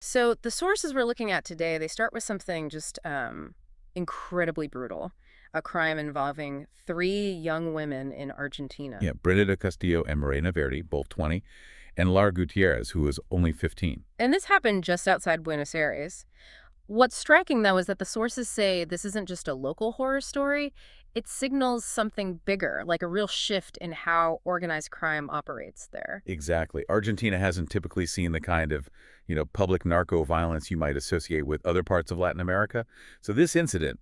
So the sources we're looking at today, they start with something just incredibly brutal, a crime involving three young women in Argentina. Yeah, Brenda del Castillo and Morena Verdi, both 20, and Lara Gutiérrez, who was only 15. And this happened just outside Buenos Aires. What's striking, though, is that the sources say this isn't just a local horror story. It signals something bigger, like a real shift in how organized crime operates there. Exactly. Argentina hasn't typically seen the kind of, public narco violence you might associate with other parts of Latin America. So this incident,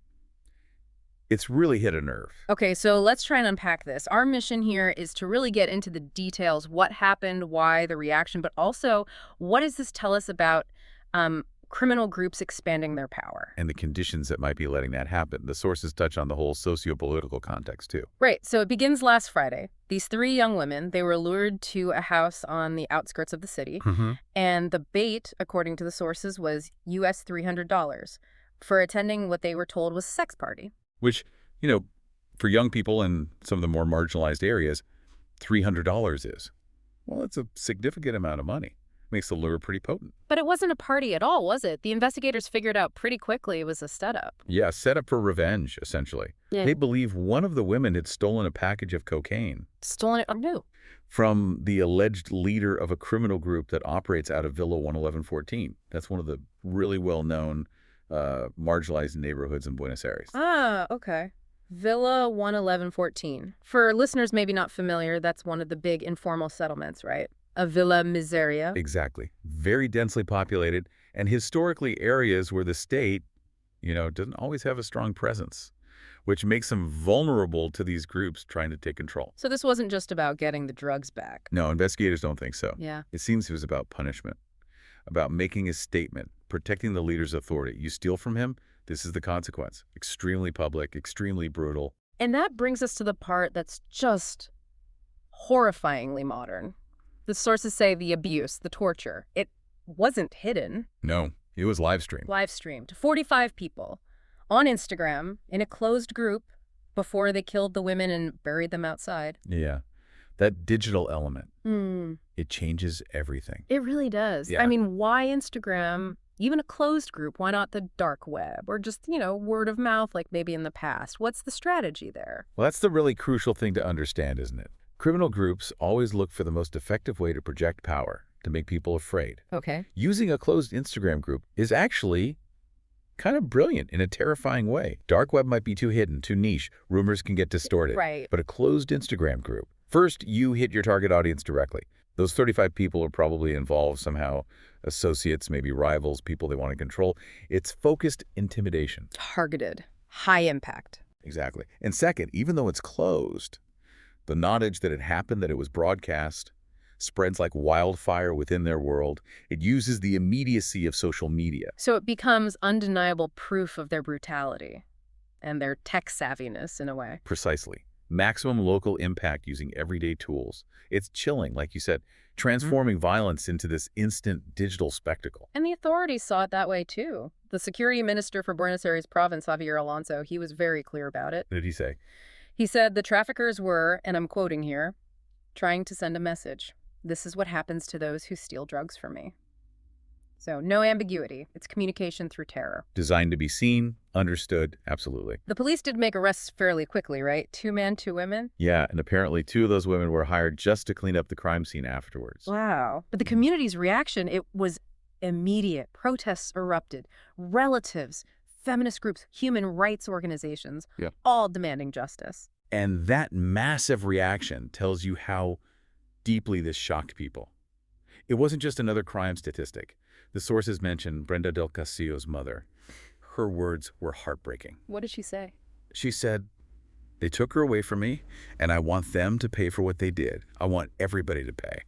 it's really hit a nerve. Okay, so let's try and unpack this. Our mission here is to really get into the details, what happened, why, the reaction, but also what does this tell us about criminal groups expanding their power? And the conditions that might be letting that happen. The sources touch on the whole socio-political context, too. Right, so it begins last Friday. These three young women, they were lured to a house on the outskirts of the city, and the bait, according to the sources, was US $300 for attending what they were told was a sex party. Which, for young people in some of the more marginalized areas, $300 is. Well, it's a significant amount of money. Makes the lure pretty potent. But it wasn't a party at all, was it? The investigators figured out pretty quickly it was a setup. Yeah, set up for revenge, essentially. Yeah. They believe one of the women had stolen a package of cocaine Stolen it from who? from the alleged leader of a criminal group that operates out of Villa 11114. That's one of the really well-known marginalized neighborhoods in Buenos Aires. Ah, okay. Villa 11114. For listeners maybe not familiar, that's one of the big informal settlements, right? A villa miseria. Exactly. Very densely populated, and historically areas where the state, doesn't always have a strong presence, which makes them vulnerable to these groups trying to take control. So this wasn't just about getting the drugs back. No, investigators don't think so. Yeah. It seems it was about punishment, about making a statement, protecting the leader's authority. You steal from him, this is the consequence. Extremely public, extremely brutal. And that brings us to the part that's just horrifyingly modern. The sources say the abuse, the torture, it wasn't hidden. No, it was live streamed. Live streamed to 45 people on Instagram in a closed group before they killed the women and buried them outside. Yeah. That digital element, it changes everything. It really does. Yeah. I mean, why Instagram? Even a closed group, why not the dark web? Or just, word of mouth like maybe in the past? What's the strategy there? Well, that's the really crucial thing to understand, isn't it? Criminal groups always look for the most effective way to project power, to make people afraid. Okay. Using a closed Instagram group is actually kind of brilliant in a terrifying way. Dark web might be too hidden, too niche. Rumors can get distorted. Right. But a closed Instagram group, first, you hit your target audience directly. Those 35 people are probably involved somehow, associates, maybe rivals, people they want to control. It's focused intimidation. Targeted. High impact. Exactly. And second, even though it's closed, the knowledge that it happened, that it was broadcast, spreads like wildfire within their world. It uses the immediacy of social media. So it becomes undeniable proof of their brutality and their tech savviness in a way. Precisely. Maximum local impact using everyday tools. It's chilling, like you said, transforming violence into this instant digital spectacle. And the authorities saw it that way too. The security minister for Buenos Aires province, Javier Alonso, he was very clear about it. What did he say? He said the traffickers were, and I'm quoting here, trying to send a message. This is what happens to those who steal drugs from me. So no ambiguity. It's communication through terror. Designed to be seen, understood, absolutely. The police did make arrests fairly quickly, right? 2 men, 2 women? Yeah, and apparently 2 of those women were hired just to clean up the crime scene afterwards. Wow. But the community's reaction, it was immediate. Protests erupted. Relatives, feminist groups, human rights organizations, all demanding justice. And that massive reaction tells you how deeply this shocked people. It wasn't just another crime statistic. The sources mention Brenda del Castillo's mother. Her words were heartbreaking. What did she say? She said, "They took her away from me, and I want them to pay for what they did. I want everybody to pay."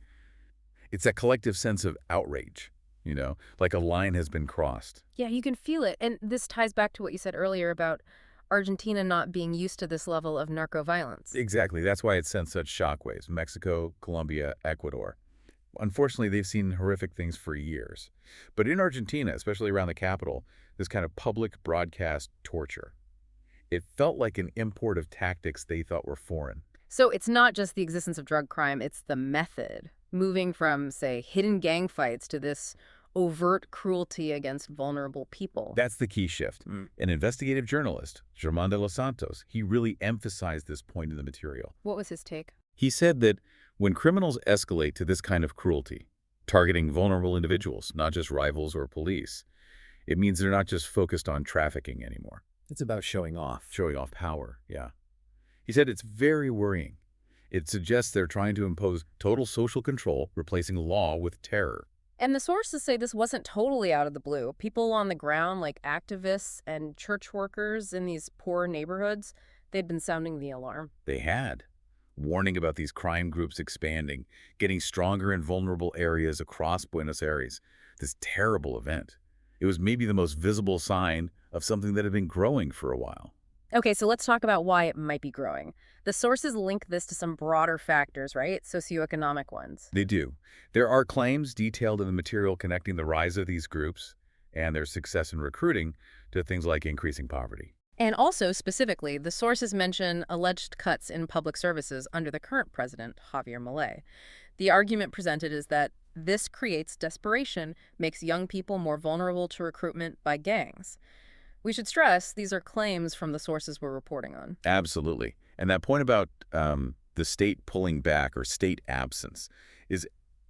It's that collective sense of outrage, like a line has been crossed. Yeah, you can feel it. And this ties back to what you said earlier about Argentina not being used to this level of narco violence. Exactly. That's why it sent such shockwaves. Mexico, Colombia, Ecuador. Unfortunately, they've seen horrific things for years. But in Argentina, especially around the capital, this kind of public broadcast torture, it felt like an import of tactics they thought were foreign. So it's not just the existence of drug crime, it's the method. Moving from, say, hidden gang fights to this overt cruelty against vulnerable people. That's the key shift. An investigative journalist, Germán de los Santos, he really emphasized this point in the material. What was his take? He said that when criminals escalate to this kind of cruelty, targeting vulnerable individuals, not just rivals or police, it means they're not just focused on trafficking anymore. It's about showing off. Showing off power, yeah. He said it's very worrying. It suggests they're trying to impose total social control, replacing law with terror. And the sources say this wasn't totally out of the blue. People on the ground, like activists and church workers in these poor neighborhoods, they'd been sounding the alarm. They had. Warning about these crime groups expanding, getting stronger in vulnerable areas across Buenos Aires. This terrible event. It was maybe the most visible sign of something that had been growing for a while. Okay, so let's talk about why it might be growing. The sources link this to some broader factors, right? Socioeconomic ones. They do. There are claims detailed in the material connecting the rise of these groups and their success in recruiting to things like increasing poverty. And also, specifically, the sources mention alleged cuts in public services under the current president, Javier Milei. The argument presented is that this creates desperation, makes young people more vulnerable to recruitment by gangs. We should stress these are claims from the sources we're reporting on. Absolutely. And that point about the state pulling back or state absence is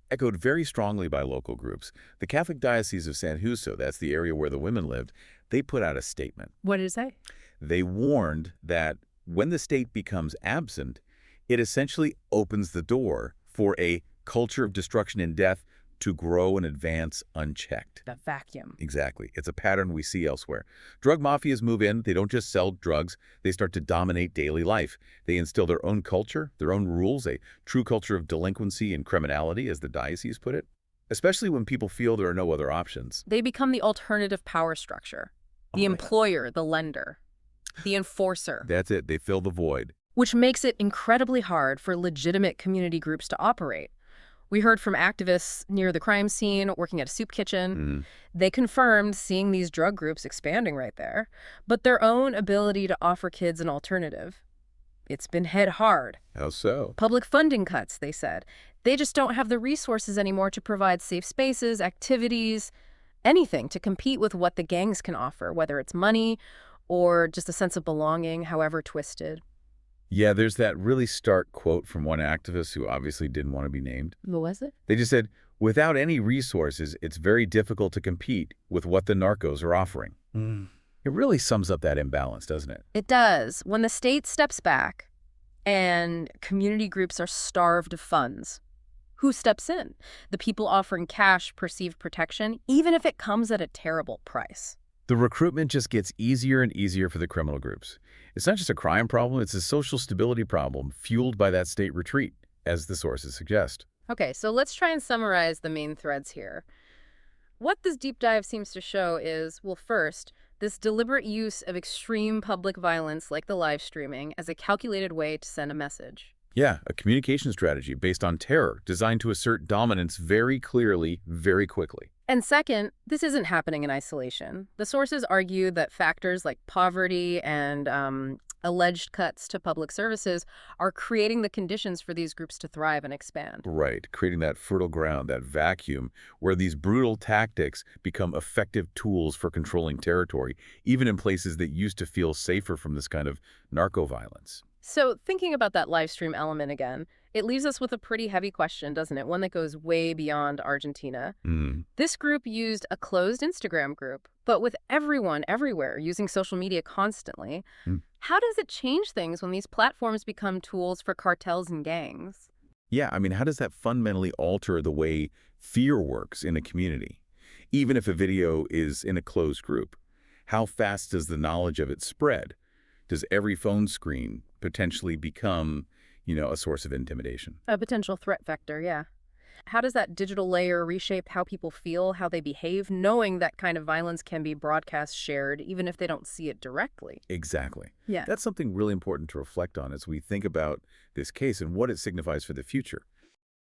echoed very strongly by local groups. The Catholic Diocese of San Justo, that's the area where the women lived, they put out a statement. What did it say? They warned that when the state becomes absent, it essentially opens the door for a culture of destruction and death to grow and advance unchecked. The vacuum. Exactly. It's a pattern we see elsewhere. Drug mafias move in. They don't just sell drugs. They start to dominate daily life. They instill their own culture, their own rules, a true culture of delinquency and criminality, as the diocese put it, especially when people feel there are no other options. They become the alternative power structure, the employer, the lender, the enforcer. That's it. They fill the void. Which makes it incredibly hard for legitimate community groups to operate. We heard from activists near the crime scene, working at a soup kitchen. They confirmed seeing these drug groups expanding right there, but their own ability to offer kids an alternative. It's been hit hard. How so? Public funding cuts, they said. They just don't have the resources anymore to provide safe spaces, activities, anything to compete with what the gangs can offer, whether it's money or just a sense of belonging, however twisted. Yeah, there's that really stark quote from one activist who obviously didn't want to be named. What was it? They just said, without any resources, it's very difficult to compete with what the narcos are offering. It really sums up that imbalance, doesn't it? It does. When the state steps back and community groups are starved of funds, who steps in? The people offering cash, perceived protection, even if it comes at a terrible price. The recruitment just gets easier and easier for the criminal groups. It's not just a crime problem, it's a social stability problem fueled by that state retreat, as the sources suggest. Okay, so let's try and summarize the main threads here. What this deep dive seems to show is, well, first, this deliberate use of extreme public violence like the live streaming as a calculated way to send a message. Yeah, a communication strategy based on terror, designed to assert dominance very clearly, very quickly. And second, this isn't happening in isolation. The sources argue that factors like poverty and alleged cuts to public services are creating the conditions for these groups to thrive and expand. Right, creating that fertile ground, that vacuum, where these brutal tactics become effective tools for controlling territory, even in places that used to feel safer from this kind of narco-violence. So thinking about that live stream element again, it leaves us with a pretty heavy question, doesn't it? One that goes way beyond Argentina. This group used a closed Instagram group, but with everyone everywhere using social media constantly. How does it change things when these platforms become tools for cartels and gangs? Yeah, I mean, how does that fundamentally alter the way fear works in a community? Even if a video is in a closed group, how fast does the knowledge of it spread? Does every phone screen potentially become, a source of intimidation? A potential threat vector, yeah. How does that digital layer reshape how people feel, how they behave, knowing that kind of violence can be broadcast, shared, even if they don't see it directly? Exactly. Yeah. That's something really important to reflect on as we think about this case and what it signifies for the future.